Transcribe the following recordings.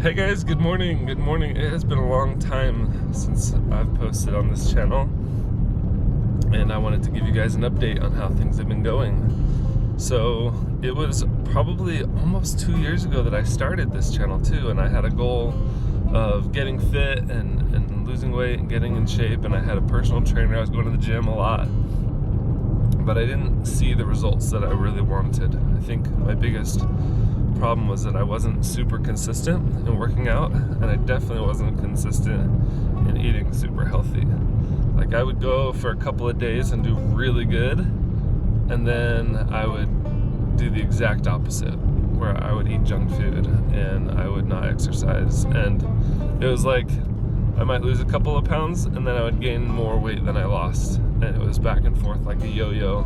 Hey guys, good morning, good morning. It has been a long time since I've posted on this channel, and I wanted to give you guys an update on how things have been going. So it was probably almost 2 years ago that I started this channel too, and I had a goal of getting fit and losing weight and getting in shape, and I had a personal trainer. I was going to the gym a lot, but I didn't see the results that I really wanted. I think my biggest problem was that I wasn't super consistent in working out, and I definitely wasn't consistent in eating super healthy. Like, I would go for a couple of days and do really good, and then I would do the exact opposite, where I would eat junk food and I would not exercise, and it was like I might lose a couple of pounds and then I would gain more weight than I lost, and it was back and forth like a yo-yo.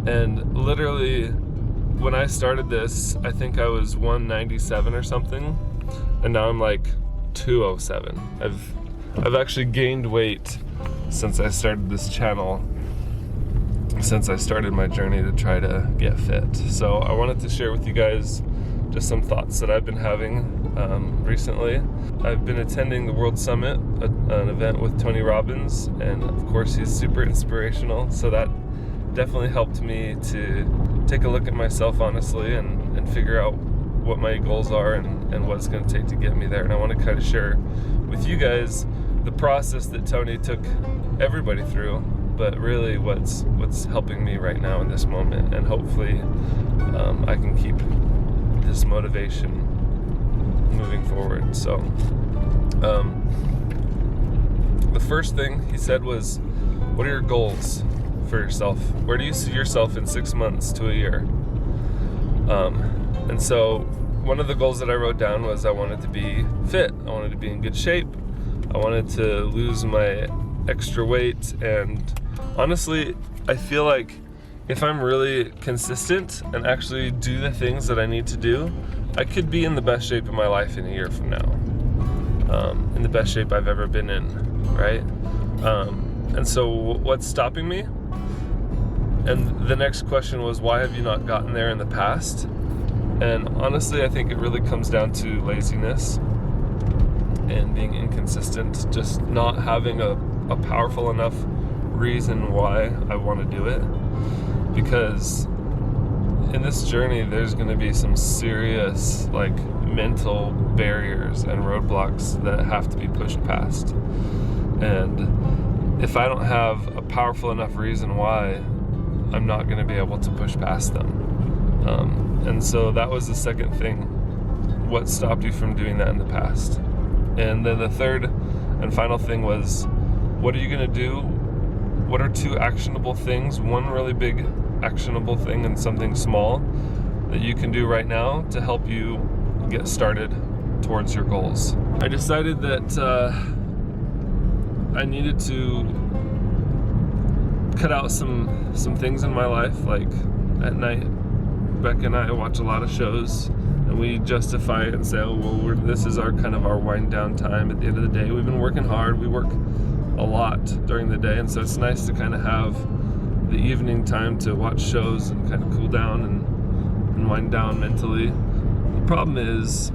And literally, when I started this, I think I was 197 or something, and now I'm like 207. I've actually gained weight since I started this channel, since I started my journey to try to get fit. So I wanted to share with you guys just some thoughts that I've been having recently. I've been attending the World Summit, an event with Tony Robbins, and of course he's super inspirational, so that definitely helped me to take a look at myself honestly and figure out what my goals are and what it's going to take to get me there. And I want to kind of share with you guys the process that Tony took everybody through, but really what's helping me right now in this moment, and hopefully I can keep this motivation moving forward. So the first thing he said was, what are your goals for yourself? Where do you see yourself in 6 months to a year? And so one of the goals that I wrote down was I wanted to be fit. I wanted to be in good shape. I wanted to lose my extra weight, and honestly, I feel like if I'm really consistent and actually do the things that I need to do, I could be in the best shape of my life in a year from now. In the best shape I've ever been in, right? And so what's stopping me? And the next question was, why have you not gotten there in the past? And honestly, I think it really comes down to laziness and being inconsistent, just not having a powerful enough reason why I want to do it. Because in this journey, there's going to be some serious, like, mental barriers and roadblocks that have to be pushed past. And if I don't have a powerful enough reason why, I'm not going to be able to push past them. And so that was the second thing. What stopped you from doing that in the past? And then the third and final thing was, what are you going to do? What are two actionable things, one really big actionable thing and something small that you can do right now to help you get started towards your goals? I decided that I needed to cut out some things in my life. Like, at night, Becca and I watch a lot of shows, and we justify it and say, oh, well, this is our kind of our wind down time at the end of the day. We've been working hard. We work a lot during the day, and so it's nice to kind of have the evening time to watch shows and kind of cool down and wind down mentally. The problem is,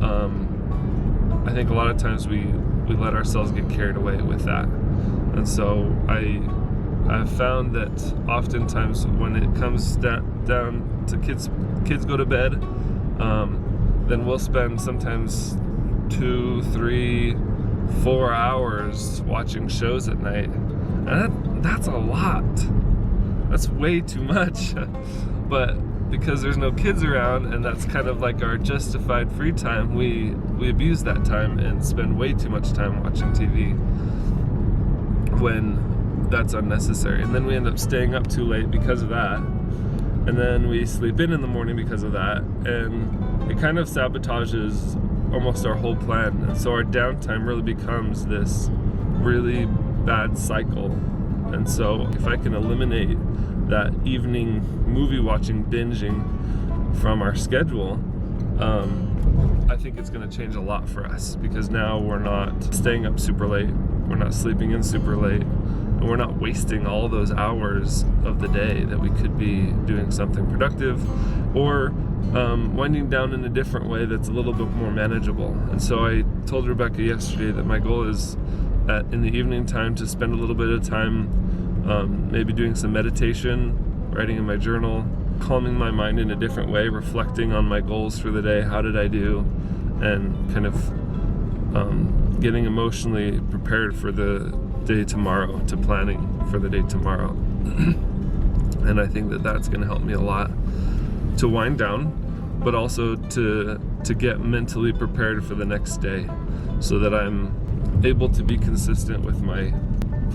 I think a lot of times we let ourselves get carried away with that. And so I've found that oftentimes when it comes down to kids go to bed, then we'll spend sometimes 2, 3, 4 hours watching shows at night. And that's a lot. That's way too much. But because there's no kids around, and that's kind of like our justified free time, we abuse that time and spend way too much time watching TV when that's unnecessary. And then we end up staying up too late because of that, and then we sleep in the morning because of that, and it kind of sabotages almost our whole plan. And so our downtime really becomes this really bad cycle. And so if I can eliminate that evening movie watching, binging from our schedule, I think it's going to change a lot for us, because now we're not staying up super late, we're not sleeping in super late, and we're not wasting all those hours of the day that we could be doing something productive or winding down in a different way that's a little bit more manageable. And so I told Rebecca yesterday that my goal is in the evening time to spend a little bit of time maybe doing some meditation, writing in my journal, calming my mind in a different way, reflecting on my goals for the day, how did I do, and kind of getting emotionally prepared for the day tomorrow, to planning for the day tomorrow. And I think that that's going to help me a lot to wind down, but also to get mentally prepared for the next day so that I'm able to be consistent with my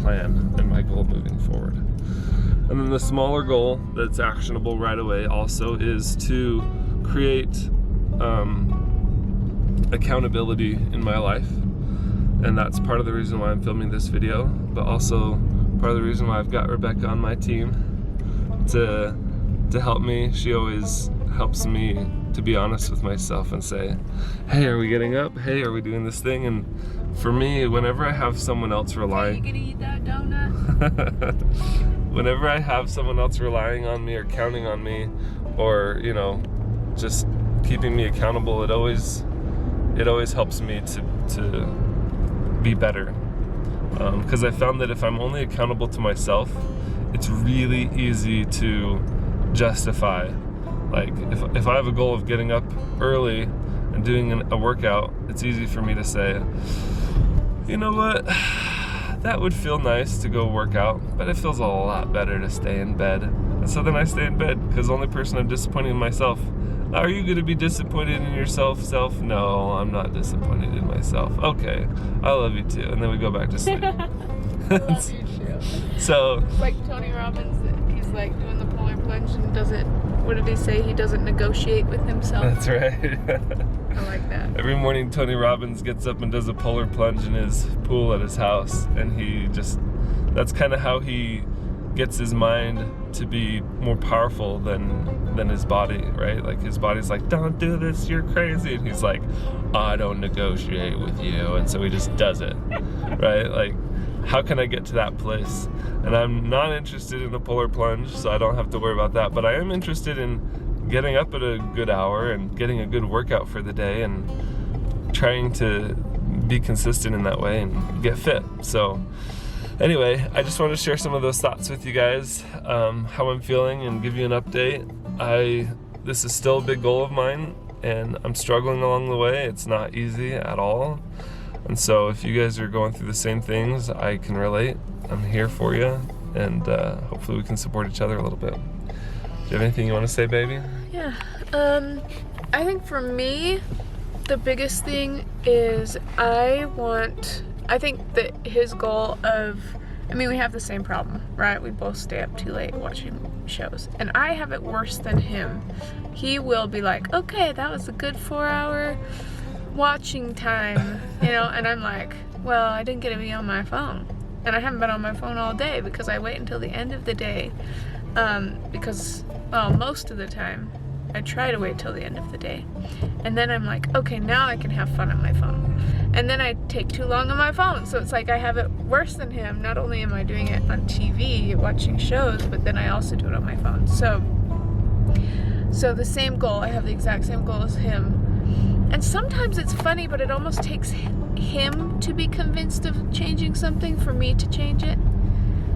plan and my goal moving forward. And then the smaller goal that's actionable right away also is to create accountability in my life. And that's part of the reason why I'm filming this video, but also part of the reason why I've got Rebecca on my team to help me. She always helps me to be honest with myself and say, hey, are we getting up? Hey, are we doing this thing? And for me, whenever I have someone else relying... Are you gonna eat that donut? Whenever I have someone else relying on me or counting on me or, you know, just keeping me accountable, it always helps me to be better. Because I found that if I'm only accountable to myself, it's really easy to justify. Like if I have a goal of getting up early and doing a workout, it's easy for me to say, you know what, that would feel nice to go work out, but it feels a lot better to stay in bed. And so then I stay in bed because the only person I'm disappointing in myself. Are you going to be disappointed in yourself, self? No, I'm not disappointed in myself. Okay, I love you too. And then we go back to sleep. I love you too. So, like Tony Robbins, he's like doing the polar plunge and doesn't, what did he say? He doesn't negotiate with himself. That's right. I like that. Every morning Tony Robbins gets up and does a polar plunge in his pool at his house, and that's kind of how he gets his mind to be more powerful than his body, right? Like his body's like, don't do this, you're crazy, and he's like, I don't negotiate with you, and so he just does it, right? Like, how can I get to that place? And I'm not interested in a polar plunge, so I don't have to worry about that, but I am interested in getting up at a good hour and getting a good workout for the day and trying to be consistent in that way and get fit. So anyway, I just wanted to share some of those thoughts with you guys, how I'm feeling, and give you an update. This is still a big goal of mine, and I'm struggling along the way. It's not easy at all. And so if you guys are going through the same things, I can relate. I'm here for you, and hopefully we can support each other a little bit. Do you have anything you want to say, baby? Yeah. I think for me, the biggest thing is I think that his goal of, I mean, we have the same problem, right? We both stay up too late watching shows. And I have it worse than him. He will be like, okay, that was a good 4-hour watching time, you know? And I'm like, well, I didn't get to be on my phone. And I haven't been on my phone all day because I wait until the end of the day. Because, well, most of the time, I try to wait till the end of the day. And then I'm like, okay, now I can have fun on my phone. And then I take too long on my phone. So it's like I have it worse than him. Not only am I doing it on TV, watching shows, but then I also do it on my phone. So the same goal, I have the exact same goal as him. And sometimes it's funny, but it almost takes him to be convinced of changing something for me to change it.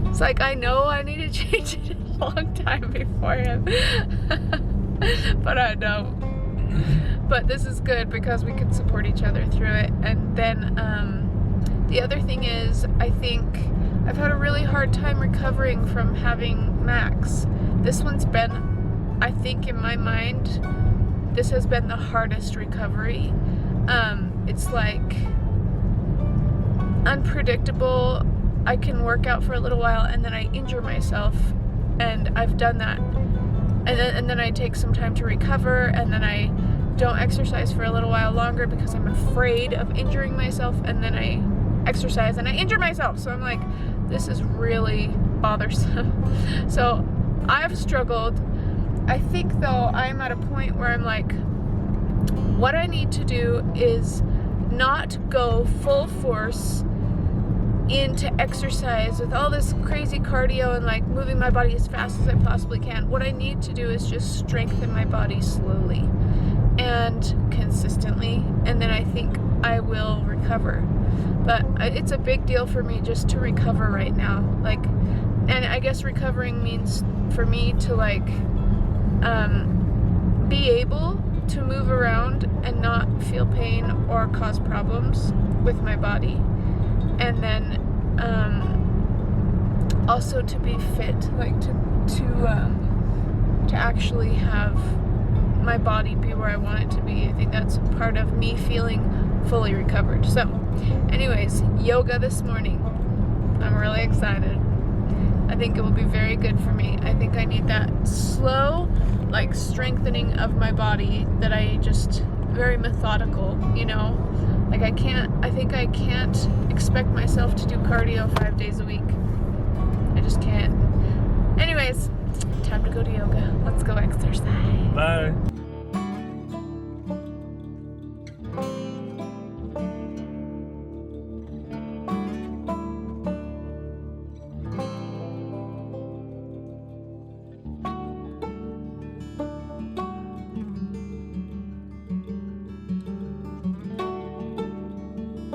It's like, I know I need to change it a long time before him. But I don't. But this is good because we can support each other through it. And then the other thing is, I think I've had a really hard time recovering from having Max. This one's been, I think in my mind, this has been the hardest recovery. It's like unpredictable. I can work out for a little while and then I injure myself, and I've done that. And then I take some time to recover, and then I don't exercise for a little while longer because I'm afraid of injuring myself, and then I exercise and I injure myself. So I'm like, this is really bothersome. So I've struggled. I think though I'm at a point where I'm like, what I need to do is not go full force into exercise with all this crazy cardio and like moving my body as fast as I possibly can. What I need to do is just strengthen my body slowly and consistently, and then I think I will recover. But it's a big deal for me just to recover right now. Like, and I guess recovering means for me to like be able to move around and not feel pain or cause problems with my body. And then also to be fit, like to actually have my body be where I want it to be. I think that's part of me feeling fully recovered. So anyways, yoga this morning. I'm really excited. I think it will be very good for me. I think I need that slow, like, strengthening of my body that I just, very methodical, you know? Like, I think I can't expect myself to do cardio 5 days a week. I just can't. Anyways, time to go to yoga. Let's go exercise. Bye.